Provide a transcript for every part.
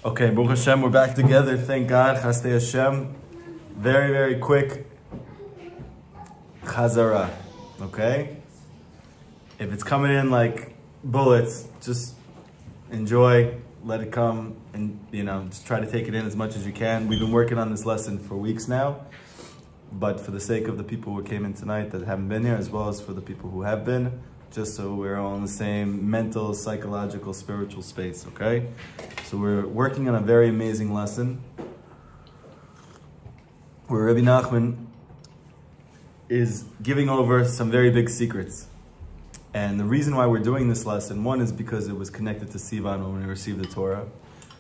Okay, Baruch Hashem, we're back together. Thank God. Chastei Hashem. Very, very quick Chazara. Okay? If it's coming in like bullets, just enjoy, let it come, and just try to take it in as much as you can. We've been working on this lesson for weeks now, but for the sake of the people who came in tonight that haven't been here, as well as for the people who have been, just so we're all in the same mental, psychological, spiritual space, okay? So we're working on a very amazing lesson where Rabbi Nachman is giving over some very big secrets. And the reason why we're doing this lesson, one is because it was connected to Sivan when we received the Torah.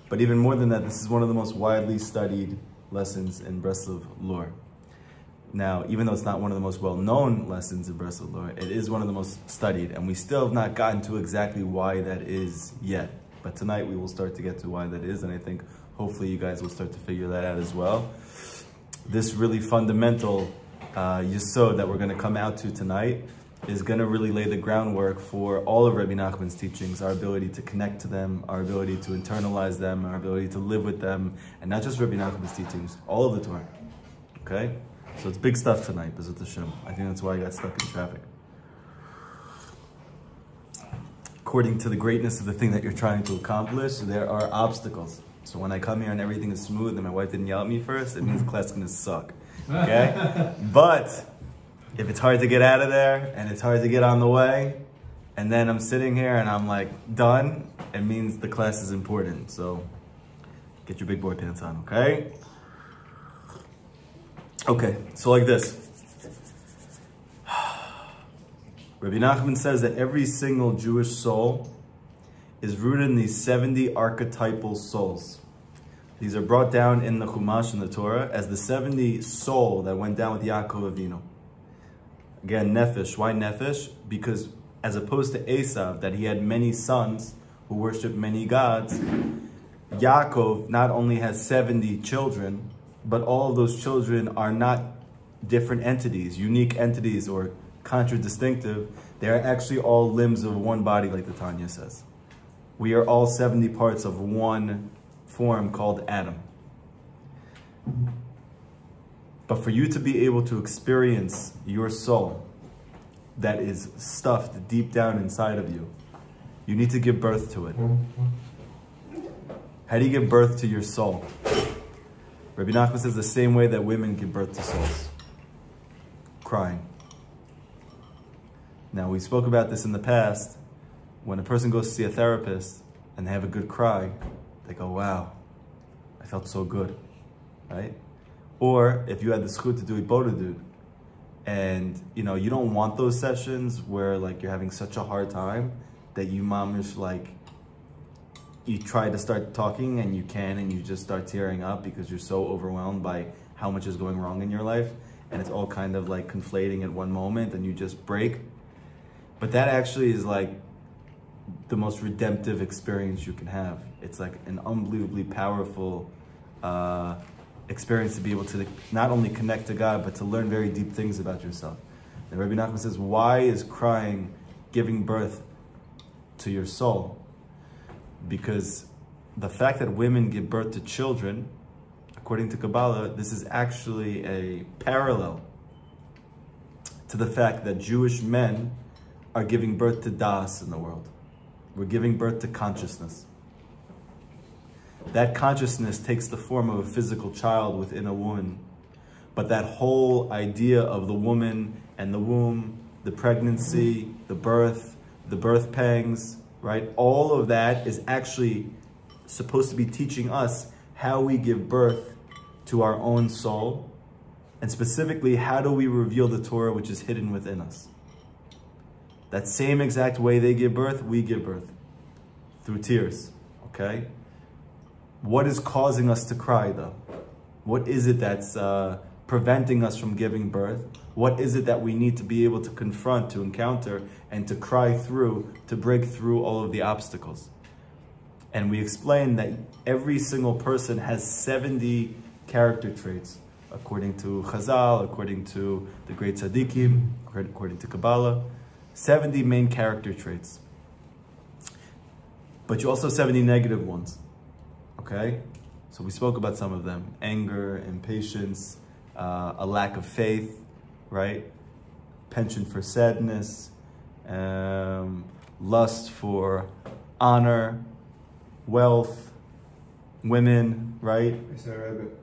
But even more than that, this is one of the most widely studied lessons in Breslov lore. Now, even though it's not one of the most well-known lessons in Breslov lore, it is one of the most studied, and we still have not gotten to exactly why that is yet. But tonight we will start to get to why that is, and I think hopefully you guys will start to figure that out as well. This really fundamental yesod that we're going to come out to tonight is going to really lay the groundwork for all of Rabbi Nachman's teachings, our ability to connect to them, our ability to internalize them, our ability to live with them, and not just Rabbi Nachman's teachings, all of the Torah. Okay? So it's big stuff tonight, B'ezrat Hashem. I think that's why I got stuck in traffic. According to the greatness of the thing that you're trying to accomplish, there are obstacles. So when I come here and everything is smooth and my wife didn't yell at me first, it means the class is going to suck. Okay? But if it's hard to get out of there and it's hard to get on the way, and then I'm sitting here and I'm like done, it means the class is important. So get your big boy pants on, okay? Okay, so like this. Rabbi Nachman says that every single Jewish soul is rooted in these 70 archetypal souls. These are brought down in the Chumash and the Torah as the 70 soul that went down with Yaakov Avinu. Again, Nefesh. Why Nefesh? Because as opposed to Esav, that he had many sons who worshiped many gods, Yaakov not only has 70 children, but all of those children are not different entities, unique entities, or contradistinctive. They are actually all limbs of one body, like the Tanya says. We are all 70 parts of one form called Adam. But for you to be able to experience your soul that is stuffed deep down inside of you, you need to give birth to it. How do you give birth to your soul? Rabbi Nachman says the same way that women give birth to souls. Crying. Now, we spoke about this in the past. When a person goes to see a therapist and they have a good cry, they go, wow, I felt so good, right? Or if you had the zchut to do Ibodedut, and you don't want those sessions where like you're having such a hard time that you mamish like, you try to start talking and you can, and you just start tearing up because you're so overwhelmed by how much is going wrong in your life, and it's all kind of like conflating at one moment and you just break. But that actually is like the most redemptive experience you can have. It's like an unbelievably powerful experience to be able to not only connect to God, but to learn very deep things about yourself. And Rabbi Nachman says, why is crying giving birth to your soul? Because the fact that women give birth to children, according to Kabbalah, this is actually a parallel to the fact that Jewish men are giving birth to das in the world. We're giving birth to consciousness. That consciousness takes the form of a physical child within a woman. But that whole idea of the woman and the womb, the pregnancy, the birth pangs, right? All of that is actually supposed to be teaching us how we give birth to our own soul, and specifically, how do we reveal the Torah which is hidden within us? That same exact way they give birth, we give birth, through tears, okay? What is causing us to cry, though? What is it that's preventing us from giving birth? What is it that we need to be able to confront, to encounter, and to cry through, to break through all of the obstacles? And we explained that every single person has 70 character traits, according to Chazal, according to the great sadikim, according to Kabbalah. 70 main character traits. But you also have 70 negative ones. okay? So we spoke about some of them: anger, impatience, a lack of faith, right? Penchant for sadness, lust for honor, wealth, women, right?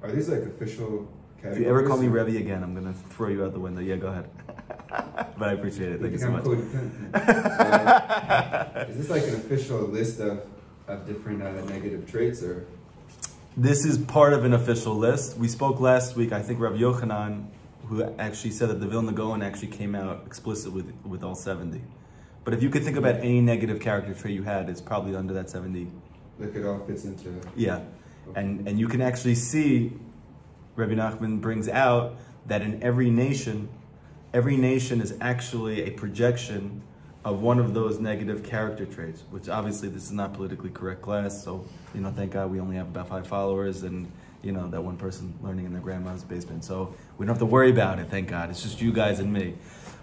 Are these like official categories? If you ever call me Rebbe again, I'm gonna throw you out the window. Yeah, go ahead. But I appreciate it. Thank you so much. Is this like an official list of different negative traits, or? This is part of an official list. We spoke last week, I think Rav Yochanan, who actually said that the Vilna Gaon actually came out explicit with all 70. But if you could think about any negative character trait you had, it's probably under that 70. Like it all fits into... Yeah. Okay. And you can actually see, Rabbi Nachman brings out that in every nation is actually a projection of one of those negative character traits, which obviously this is not politically correct class, so, thank God we only have about 5 followers and, that one person learning in their grandma's basement. So we don't have to worry about it, thank God. It's just you guys and me.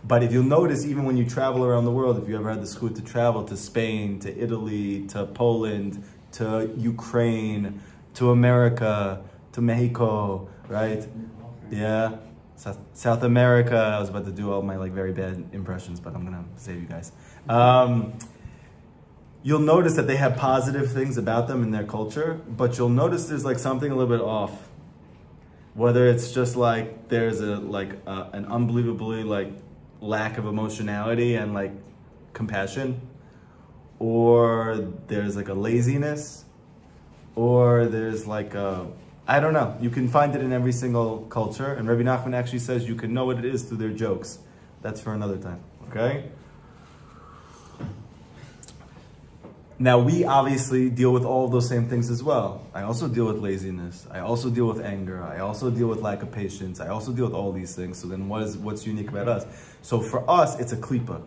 But if you'll notice, even when you travel around the world, if you ever had the schut to travel to Spain, to Italy, to Poland, to Ukraine, to America, to Mexico, right? Yeah. South America. I was about to do all my very bad impressions, but I'm gonna save you guys. You'll notice that they have positive things about them in their culture, but you'll notice there's something a little bit off. Whether it's just there's an unbelievably lack of emotionality and compassion, or there's a laziness, or there's I don't know. You can find it in every single culture. And Rabbi Nachman actually says you can know what it is through their jokes. That's for another time, okay? Now, we obviously deal with all of those same things as well. I also deal with laziness. I also deal with anger. I also deal with lack of patience. I also deal with all these things. So then what's unique about us? So for us, it's a klipa.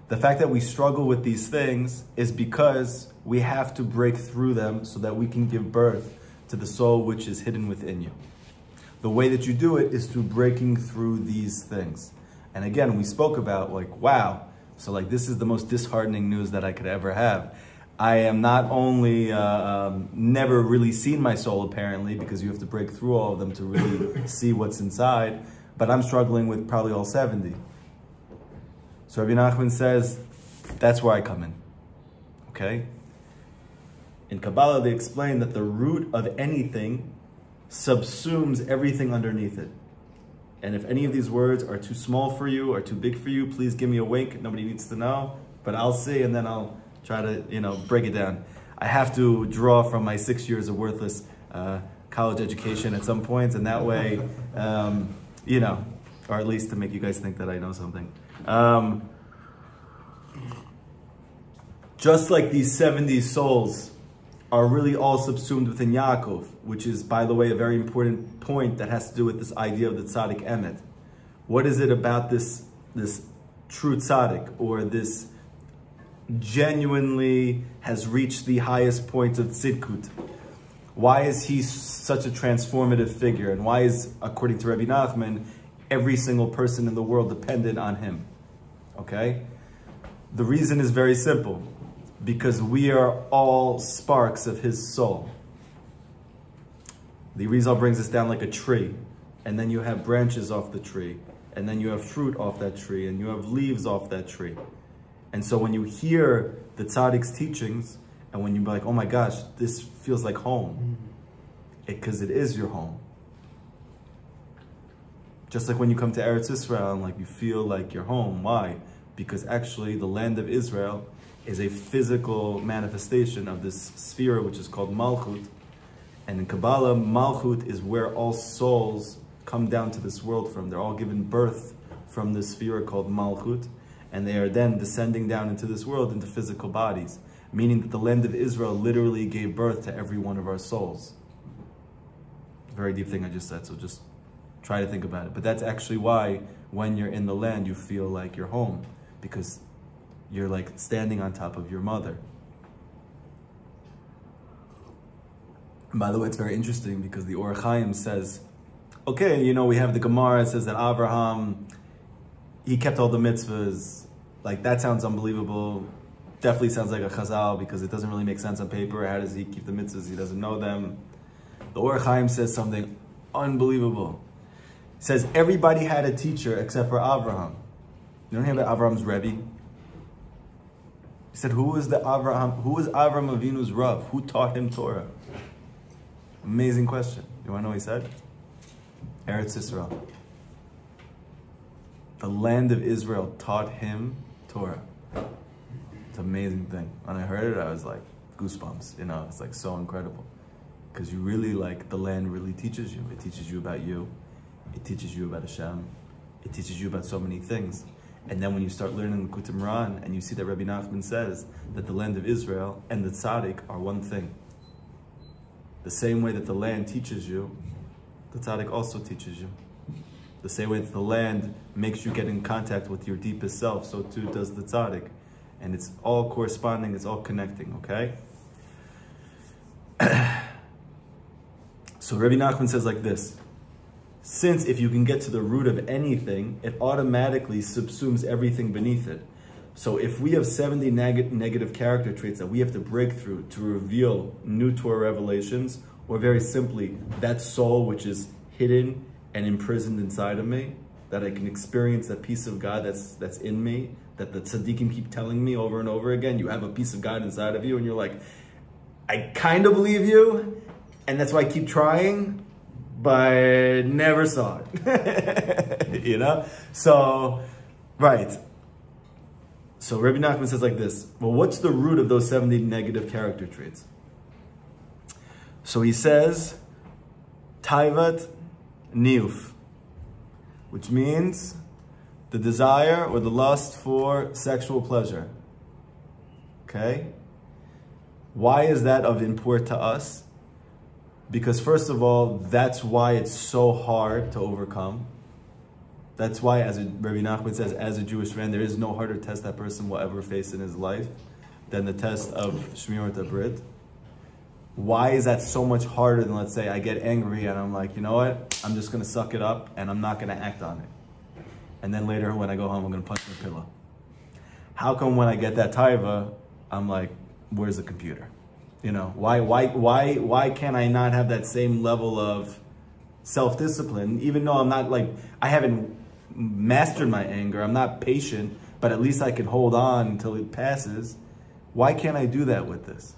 The fact that we struggle with these things is because we have to break through them so that we can give birth to the soul which is hidden within you. The way that you do it is through breaking through these things. And again, we spoke about wow, so this is the most disheartening news that I could ever have. I am not only never really seen my soul apparently, because you have to break through all of them to really see what's inside, but I'm struggling with probably all 70. So Rabbi Nachman says, that's where I come in, okay? In Kabbalah, they explain that the root of anything subsumes everything underneath it. And if any of these words are too small for you or too big for you, please give me a wink. Nobody needs to know, but I'll see and then I'll try to, break it down. I have to draw from my 6 years of worthless college education at some points, and that way, or at least to make you guys think that I know something. Just like these 70 souls are really all subsumed within Yaakov, which is, by the way, a very important point that has to do with this idea of the sadic emet. What is it about this true sadic, or this genuinely has reached the highest point of tzidkut? Why is he such a transformative figure? And why is, according to Rabbi Nachman, every single person in the world dependent on him? Okay? The reason is very simple. Because we are all sparks of his soul. The Rizal brings us down like a tree, and then you have branches off the tree, and then you have fruit off that tree, and you have leaves off that tree. And so when you hear the tzaddik's teachings, and when you're like, oh my gosh, this feels like home, because it is your home. Just like when you come to Eretz Yisrael, and you feel like you're home. Why? Because actually the land of Israel is a physical manifestation of this sphere, which is called Malchut. And in Kabbalah, Malchut is where all souls come down to this world from. They're all given birth from this sphere called Malchut, and they are then descending down into this world into physical bodies, meaning that the land of Israel literally gave birth to every one of our souls. Very deep thing I just said, so just try to think about it. But that's actually why when you're in the land, you feel like you're home, because you're standing on top of your mother. And by the way, it's very interesting because the Or Chaim says, okay, we have the Gemara, it says that Abraham, he kept all the mitzvahs. That sounds unbelievable. definitely sounds like a chazal because it doesn't really make sense on paper. How does he keep the mitzvahs? He doesn't know them. The Or Chaim says something unbelievable. He says everybody had a teacher except for Avraham. You don't hear about Avraham's Rebbe? He said, who was Avram Avinu's Rav? Who taught him Torah? Amazing question. You want to know what he said? Eretz Yisrael. The land of Israel taught him Torah. It's an amazing thing. When I heard it, I was like, goosebumps. You know, it's like so incredible. Because you really, like, the land really teaches you. It teaches you about you. It teaches you about Hashem. It teaches you about so many things. And then when you start learning Likutey Moharan and you see that Rabbi Nachman says that the land of Israel and the sadic are one thing. The same way that the land teaches you, the sadic also teaches you. The same way that the land makes you get in contact with your deepest self, so too does the sadic. And it's all corresponding, it's all connecting, okay? So Rabbi Nachman says like this. Since if you can get to the root of anything, it automatically subsumes everything beneath it. So if we have 70 negative character traits that we have to break through to reveal new Torah revelations, or very simply, that soul which is hidden and imprisoned inside of me, that I can experience that piece of God that's in me, that the tzaddikim keep telling me over and over again, you have a piece of God inside of you, and you're like, I kind of believe you, and that's why I keep trying, but never saw it. You know? So, right. So Rabbi Nachman says like this, well, what's the root of those 70 negative character traits? So he says, Taivat Niuf, which means the desire or the lust for sexual pleasure. Okay? Why is that of import to us? Because first of all, that's why it's so hard to overcome. That's why, as Rabbi Nachman says, as a Jewish man, there is no harder test that person will ever face in his life than the test of Shmirat HaBrit. Why is that so much harder than, let's say, I get angry and I'm like, you know what? I'm just going to suck it up and I'm not going to act on it. And then later when I go home, I'm going to punch the pillow. How come when I get that taiva, I'm like, where's the computer? You know, why can't I not have that same level of self-discipline, even though I'm not like, I haven't mastered my anger, I'm not patient, but at least I can hold on until it passes. Why can't I do that with this?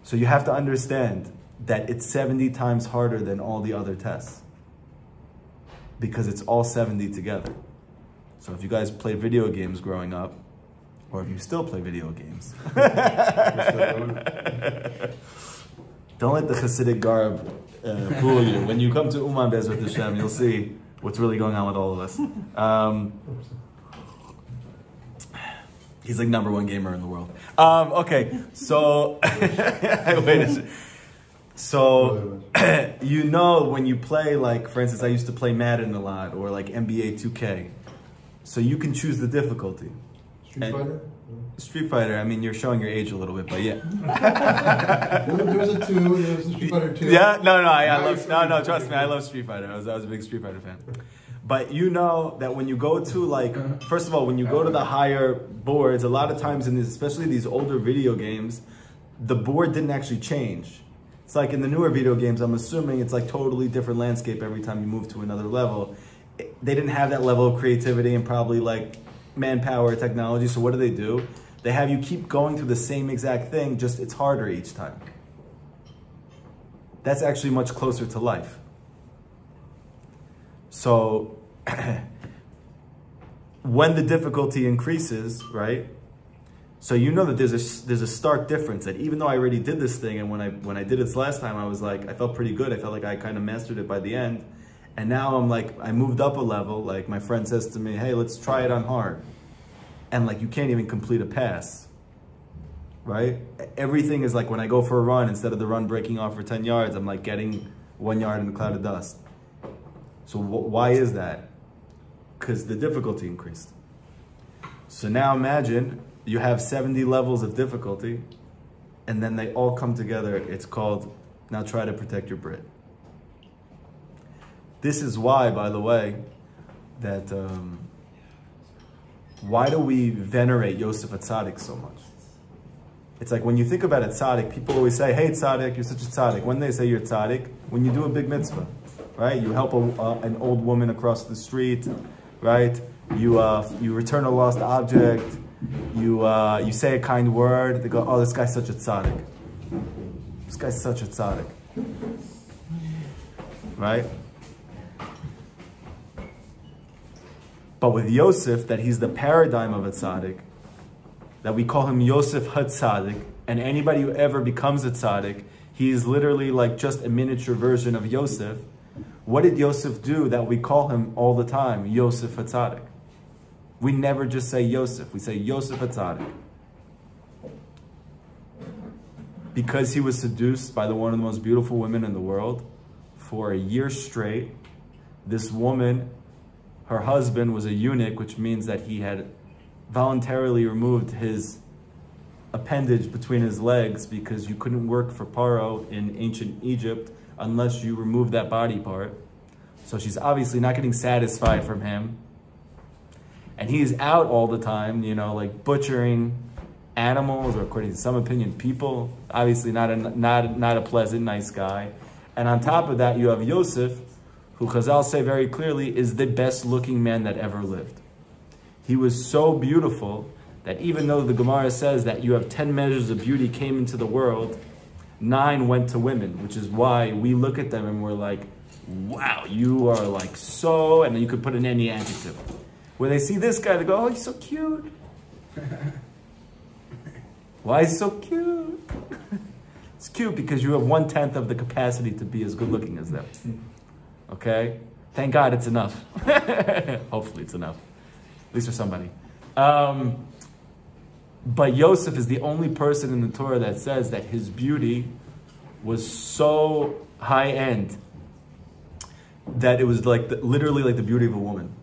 So you have to understand that it's 70 times harder than all the other tests because it's all 70 together. So if you guys played video games growing up, or if you still play video games, don't let the Hasidic garb fool you. When you come to Uman Bezrat Hashem, you'll see what's really going on with all of us. He's like #1 gamer in the world. Okay, so wait a second. So you know when you play, like for instance, I used to play Madden a lot, or like NBA 2K. So you can choose the difficulty. Street Fighter? Street Fighter, I mean, you're showing your age a little bit, but yeah. There was a 2, there was a Street Fighter 2. Yeah, no, trust me, I love Street Fighter. I was a big Street Fighter fan. But you know that when you go to like, first of all, when you go to the higher boards, a lot of times in this, especially these older video games, the board didn't actually change. It's like in the newer video games, I'm assuming it's like totally different landscape every time you move to another level. They didn't have that level of creativity and probably like manpower, technology. So what do? They have you keep going through the same exact thing, just it's harder each time. That's actually much closer to life. So when the difficulty increases, right? So you know that there's a stark difference, that even though I already did this thing, and when I did it last time, I was like, I felt pretty good. I felt like I kind of mastered it by the end. And now I'm like, I moved up a level. Like my friend says to me, hey, let's try it on hard. And like, you can't even complete a pass, right? Everything is like when I go for a run, instead of the run breaking off for 10 yards, I'm like getting 1 yard in a cloud of dust. So why is that? Because the difficulty increased. So now imagine you have 70 levels of difficulty and then they all come together. It's called, now try to protect your Brit. This is why, by the way, that why do we venerate Ysep Atad so much? It's like when you think about a tzaddik, people always say, hey tzaddik, you're such a tzaddik. When they say you're tzaddik, when you do a big mitzvah, right? You help an old woman across the street, right? You return a lost object, you say a kind word, they go, oh, this guy's such a tzaddik. This guy's such a tzaddik. Right? But with Yosef, that he's the paradigm of a tzaddik, that we call him Yosef HaTzadik, and anybody who ever becomes a tzaddik, he is literally like just a miniature version of Yosef. What did Yosef do that we call him all the time, Yosef HaTzadik? We never just say Yosef, we say Yosef HaTzadik. Because he was seduced by one of the most beautiful women in the world for a year straight. This woman, her husband was a eunuch, which means that he had voluntarily removed his appendage between his legs because you couldn't work for Paro in ancient Egypt unless you removed that body part. So she's obviously not getting satisfied from him. And he's out all the time, you know, like butchering animals, or according to some opinion, people. Obviously not a pleasant, nice guy. And on top of that, you have Yosef, who Chazal say very clearly is the best looking man that ever lived. He was so beautiful that even though the Gemara says that you have 10 measures of beauty came into the world, 9 went to women, which is why we look at them and we're like, wow, you are like so, and then you could put in any adjective. Where they see this guy, they go, oh, he's so cute. Why is he so cute? It's cute because you have 1/10 of the capacity to be as good looking as them. Okay? Thank God it's enough. Hopefully it's enough. At least for somebody. But Yosef is the only person in the Torah that says that his beauty was so high end that it was like literally like the beauty of a woman.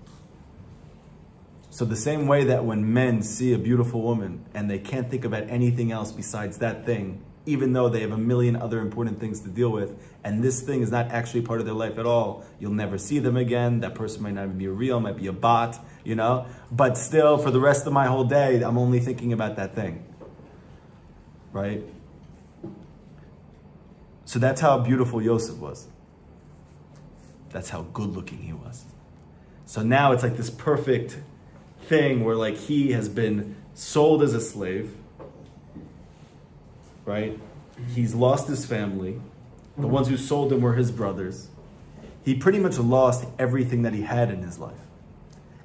So the same way that when men see a beautiful woman and they can't think about anything else besides that thing, even though they have a million other important things to deal with, and this thing is not actually part of their life at all, you'll never see them again. That person might not even be real, might be a bot, you know? But still, for the rest of my whole day, I'm only thinking about that thing, right? So that's how beautiful Yosef was. That's how good looking he was. So now it's like this perfect thing where like he has been sold as a slave, right? He's lost his family. The ones who sold him were his brothers. He pretty much lost everything that he had in his life.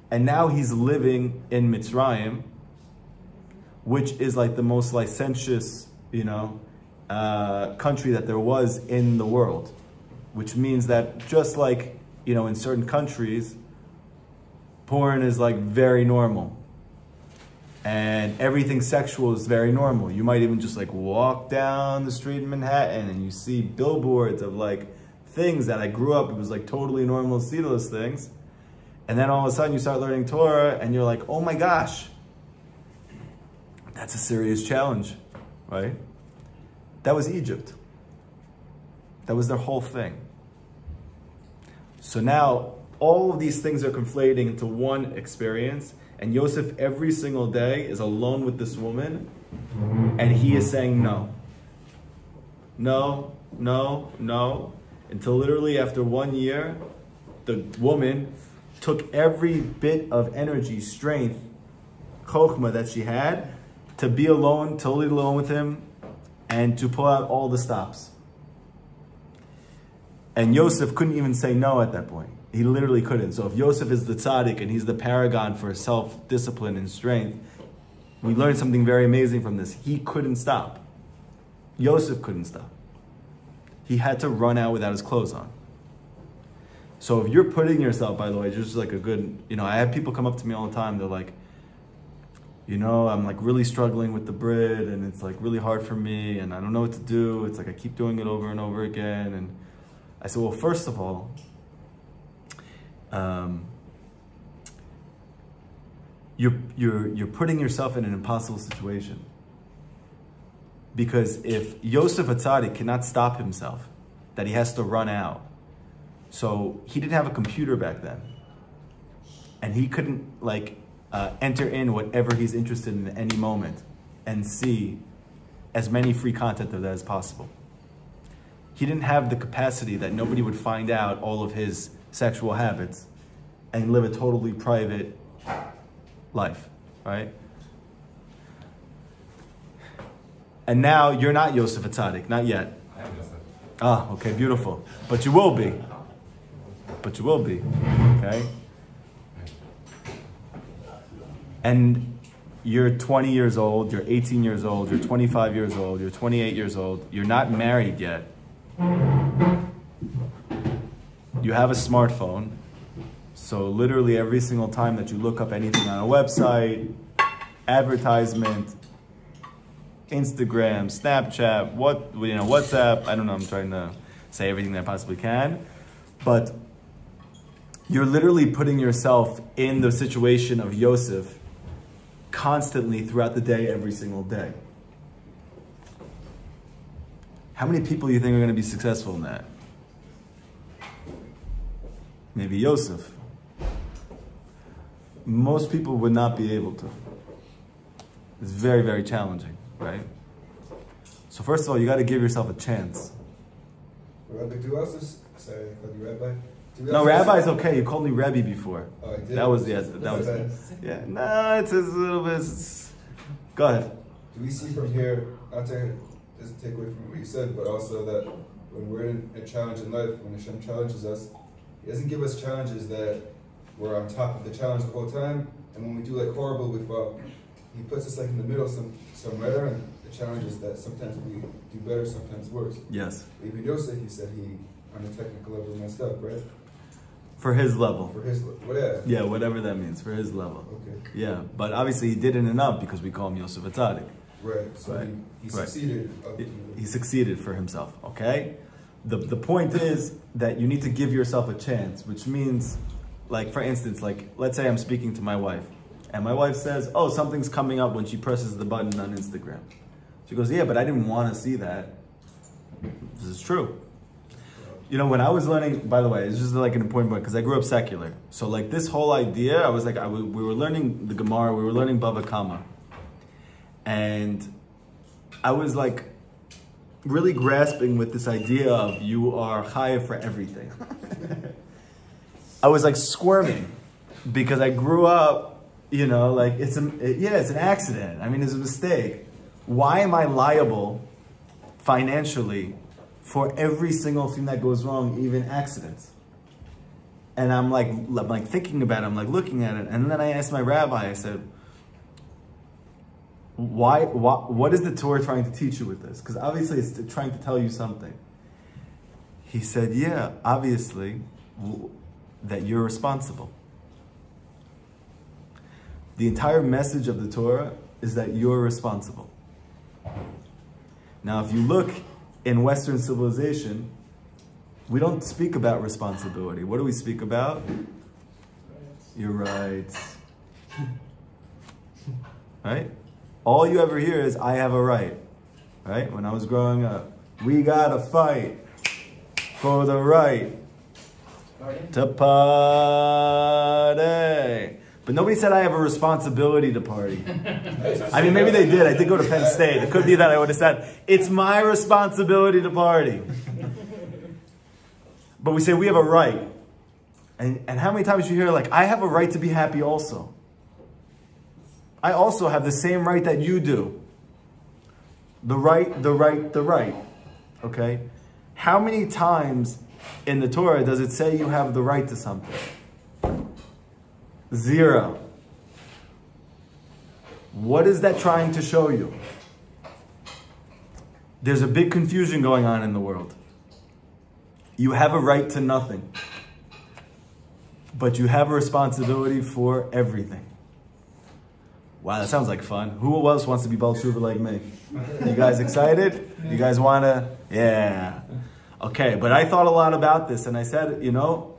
And now he's living in Mitzrayim, which is like the most licentious, you know, country that there was in the world. Which means that just like, you know, in certain countries, porn is like very normal. And everything sexual is very normal. You might even just like walk down the street in Manhattan and you see billboards of like things that I grew up, it was like totally normal to see those things. And then all of a sudden you start learning Torah and you're like, oh my gosh, that's a serious challenge, right? That was Egypt. That was their whole thing. So now all of these things are conflating into one experience, and Yosef every single day is alone with this woman, and he is saying no. No, no, no, until literally after 1 year, the woman took every bit of energy, strength, chokhmah that she had to be alone, totally alone with him, and to pull out all the stops. And Yosef couldn't even say no at that point. He literally couldn't. So if Yosef is the tzaddik and he's the paragon for self-discipline and strength, we learned something very amazing from this. He couldn't stop. Yosef couldn't stop. He had to run out without his clothes on. So if you're putting yourself, by the way, just like a good, you know, I have people come up to me all the time. They're like, you know, I'm like really struggling with the Brit and it's like really hard for me and I don't know what to do. It's like I keep doing it over and over again. And I said, well, first of all, you're putting yourself in an impossible situation. Because if Ysep Atad cannot stop himself, that he has to run out. So he didn't have a computer back then. And he couldn't like enter in whatever he's interested in at any moment and see as many free content of that as possible. He didn't have the capacity that nobody would find out all of his sexual habits and live a totally private life, right? And now you're not Ysep Atad, not yet. I am Yosef. Ah, okay, beautiful. But you will be. But you will be, okay? And you're 20 years old, you're 18 years old, you're 25 years old, you're 28 years old, you're not married yet. You have a smartphone, so literally every single time that you look up anything on a website, advertisement, Instagram, Snapchat, WhatsApp, I don't know, I'm trying to say everything that I possibly can, but you're literally putting yourself in the situation of Yosef constantly throughout the day, every single day. How many people do you think are going to be successful in that? Maybe Yosef. Most people would not be able to. It's very, very challenging, right? So first of all, you got to give yourself a chance. Rabbi, do you also say I called you Rabbi? No, Rabbi is okay. You called me Rebbe before. Oh, I did? That was, yes, that was, yeah. No, it's a little bit, go ahead. Do we see from here, not to doesn't take away from what you said, but also that when we're in a challenge in life, when Hashem challenges us, He doesn't give us challenges that we're on top of the challenge the whole time, and when we do like horrible, we fall. He puts us like in the middle somewhere, and the challenge is that sometimes we do better, sometimes worse. Yes. Even Yosef, he said he, on a technical level, messed up, right? For his level. For his level, whatever. Yeah, whatever that means, for his level. Okay. Yeah, but obviously he didn't enough because we call him Ysep Atad. Right, so Right. he Right. succeeded. He succeeded for himself, okay? The point is that you need to give yourself a chance, which means, like, for instance, like, let's say I'm speaking to my wife, and my wife says, oh, something's coming up when she presses the button on Instagram. She goes, yeah, but I didn't want to see that. This is true. You know, when I was learning, by the way, it's just like an important point, because I grew up secular. So, like, this whole idea, I was like, we were learning the Gemara, we were learning Bava Kama. And I was like really grasping with this idea of you are chayav for everything. I was like squirming because I grew up, you know, like it's an accident. I mean, it's a mistake. Why am I liable financially for every single thing that goes wrong, even accidents? And I'm like thinking about it, I'm like looking at it, and then I asked my rabbi, I said, what is the Torah trying to teach you with this? Because obviously it's trying to tell you something. He said, yeah, obviously, that you're responsible. The entire message of the Torah is that you're responsible. Now, if you look in Western civilization, we don't speak about responsibility. What do we speak about? Your rights. Right? All you ever hear is, I have a right. Right? When I was growing up, we gotta fight for the right to party. But nobody said I have a responsibility to party. I mean, maybe they did. I did go to Penn State. It could be that I would have said, it's my responsibility to party. But we say we have a right. And how many times you hear, like, I have a right to be happy also. I also have the same right that you do. The right. Okay? How many times in the Torah does it say you have the right to something? 0. What is that trying to show you? There's a big confusion going on in the world. You have a right to nothing. But you have a responsibility for everything. Wow, that sounds like fun. Who else wants to be Baal Tshuva like me? You guys excited? You guys want to? Yeah. Okay, but I thought a lot about this, and I said, you know,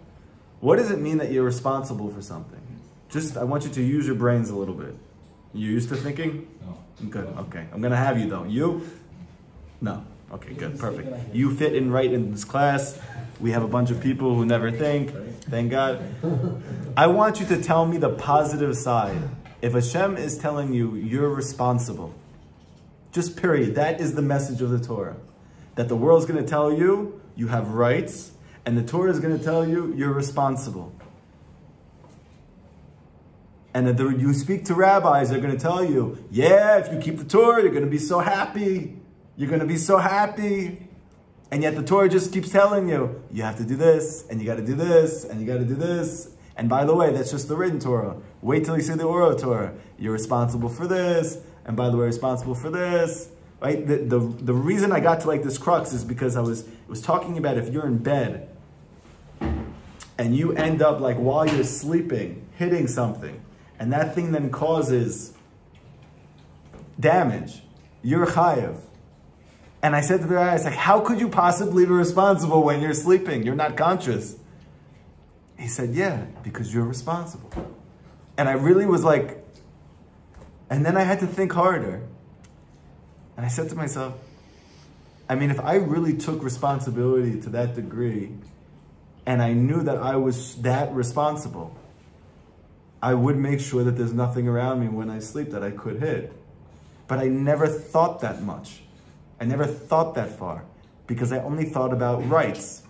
what does it mean that you're responsible for something? Just, I want you to use your brains a little bit. You used to thinking? No. Good, okay. I'm going to have you, though. You? No. Okay, good, perfect. You fit in right in this class. We have a bunch of people who never think. Thank God. I want you to tell me the positive side If Hashem is telling you you're responsible, just period, that is the message of the Torah. That the world's going to tell you you have rights, and the Torah is going to tell you you're responsible. And that you speak to rabbis, they're going to tell you, yeah, if you keep the Torah, you're going to be so happy. You're going to be so happy. And yet the Torah just keeps telling you, you have to do this, and you got to do this, and you got to do this. And by the way, that's just the written Torah. Wait till you see the oral Torah. You're responsible for this, and by the way, responsible for this. Right? The reason I got to like this crux is because it was talking about if you're in bed, and you end up like while you're sleeping, hitting something, and that thing then causes damage, you're chayav. And I said to the guy, I was like, how could you possibly be responsible when you're sleeping? You're not conscious. He said, yeah, because you're responsible. And I really was like, and then I had to think harder. And I said to myself, I mean, if I really took responsibility to that degree, and I knew that I was that responsible, I would make sure that there's nothing around me when I sleep that I could hit. But I never thought that much. I never thought that far because I only thought about rights.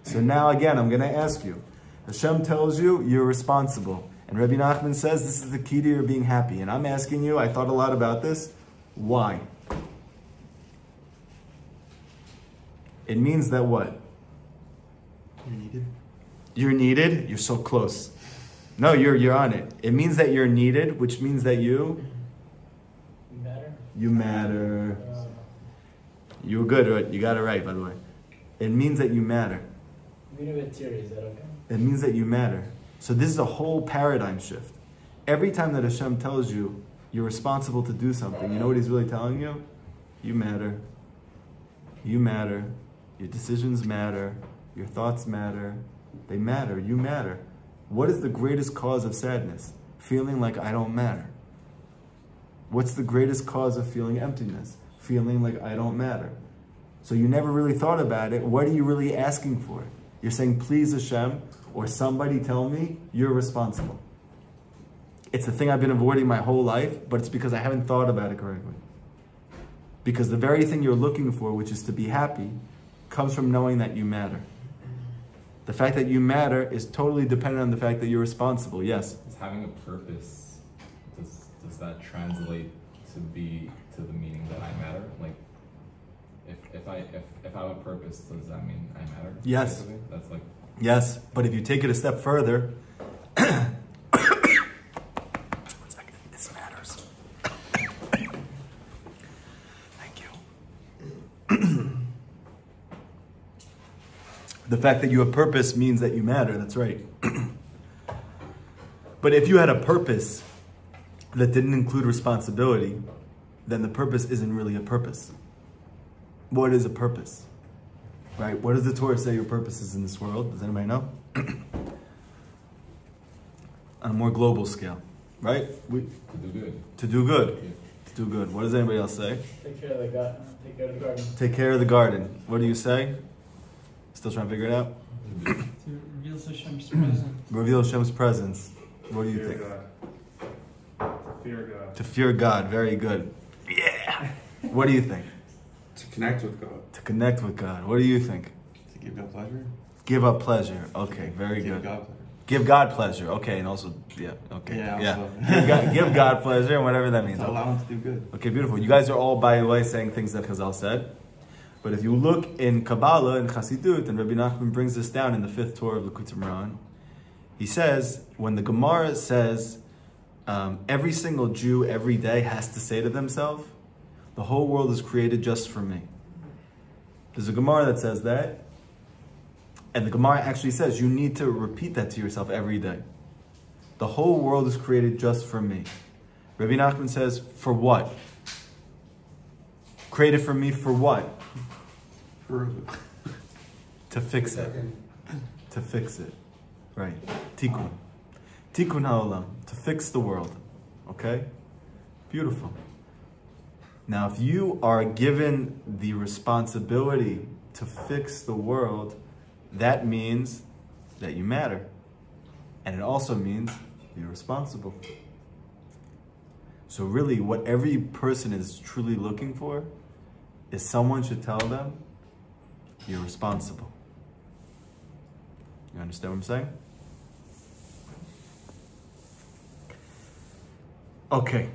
So now again, I'm going to ask you. Hashem tells you you're responsible. And Rabbi Nachman says this is the key to your being happy. And I'm asking you, I thought a lot about this. Why? It means that what? You're needed. You're needed? You're so close. No, you're on it. It means that you're needed, which means that you matter. You matter. You were good, right? You got it right, by the way. It means that you matter. Is that okay? It means that you matter. So this is a whole paradigm shift. Every time that Hashem tells you you're responsible to do something, you know what he's really telling you? You matter. You matter. Your decisions matter. Your thoughts matter. They matter. You matter. What is the greatest cause of sadness? Feeling like I don't matter. What's the greatest cause of feeling emptiness? Feeling like I don't matter. So you never really thought about it. What are you really asking for? You're saying, please Hashem, or somebody tell me you're responsible. It's the thing I've been avoiding my whole life, but it's because I haven't thought about it correctly. Because the very thing you're looking for, which is to be happy, comes from knowing that you matter. The fact that you matter is totally dependent on the fact that you're responsible. Yes? Is having a purpose, does that translate to the meaning that I matter? Like, if I have a purpose, does that mean I matter? Yes. Basically? That's like... Yes, but if you take it a step further, 1 second, this matters. Thank you. The fact that you have purpose means that you matter, that's right. But if you had a purpose that didn't include responsibility, then the purpose isn't really a purpose. What is a purpose? Right? What does the Torah say your purpose is in this world? Does anybody know? On a more global scale, right? To do good. To do good. Yeah. To do good. What does anybody else say? Take care of the garden. Take care of the garden. What do you say? Still trying to figure it out? To reveal Hashem's presence. Reveal Hashem's presence. What do you think? God. To fear God. To fear God. Very good. Yeah. What do you think? To connect with God. To connect with God. What do you think? To give God pleasure. Give up pleasure. Okay, very Give good. God pleasure. Give God pleasure. Okay, and also, yeah, okay. Yeah, Give God pleasure, and whatever that means. To allow Him to do good. Okay, beautiful. You guys are all, by the way, saying things that Chazal said. But if you look in Kabbalah and Chassidut, and Rabbi Nachman brings this down in the 5th Torah of Likutey Moharan, he says, when the Gemara says, every single Jew every day has to say to themselves, the whole world is created just for me. There's a Gemara that says that. And the Gemara actually says you need to repeat that to yourself every day. The whole world is created just for me. Rabbi Nachman says, for what? Created for me for what? To fix it. To fix it. Right. Tikkun. Tikkun ha'olam. To fix the world. Okay? Beautiful. Now, if you are given the responsibility to fix the world, that means that you matter. And it also means you're responsible. So really, what every person is truly looking for is someone should tell them, you're responsible. You understand what I'm saying? Okay.